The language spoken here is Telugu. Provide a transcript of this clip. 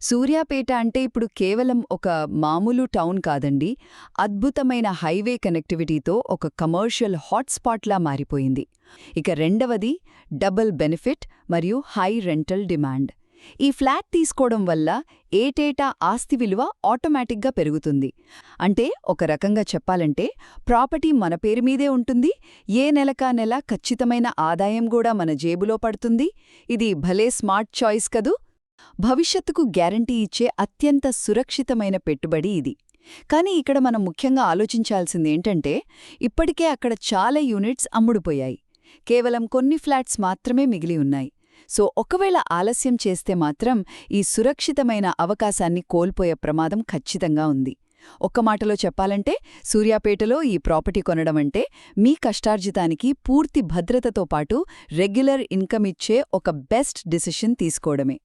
సూర్యాపేట అంటే ఇప్పుడు కేవలం ఒక మామూలు టౌన్ కాదండి. అద్భుతమైన హైవే కనెక్టివిటీతో ఒక కమర్షియల్ హాట్‌స్పాట్‌లా మారిపోయింది. ఇక రెండవది డబుల్ బెనిఫిట్ మరియు హై రెంటల్ డిమాండ్. ఈ ఫ్లాట్ తీసుకోవడం వల్ల ఏటేటా ఆస్తి విలువ ఆటోమేటిక్గా పెరుగుతుంది. అంటే ఒక రకంగా చెప్పాలంటే ప్రాపర్టీ మన పేరు మీదే ఉంటుంది, ఏ నెలకా నెల ఖచ్చితమైన ఆదాయం కూడా మన జేబులో పడుతుంది. ఇది భలే స్మార్ట్ చాయిస్ కదూ! భవిష్యత్తుకు గ్యారంటీ ఇచ్చే అత్యంత సురక్షితమైన పెట్టుబడి ఇది. కానీ ఇక్కడ మనం ముఖ్యంగా ఆలోచించాల్సిందేంటంటే, ఇప్పటికే అక్కడ చాలా యూనిట్స్ అమ్ముడుపోయాయి. కేవలం కొన్ని ఫ్లాట్స్ మాత్రమే మిగిలి ఉన్నాయి. సో ఒకవేళ ఆలస్యం చేస్తే మాత్రం ఈ సురక్షితమైన అవకాశాన్ని కోల్పోయే ప్రమాదం ఖచ్చితంగా ఉంది. ఒక్క మాటలో చెప్పాలంటే, సూర్యాపేటలో ఈ ప్రాపర్టీ కొనడం అంటే మీ కష్టార్జితానికి పూర్తి భద్రతతో పాటు రెగ్యులర్ ఇన్కమ్ ఇచ్చే ఒక బెస్ట్ డిసిషన్ తీసుకోవడమే.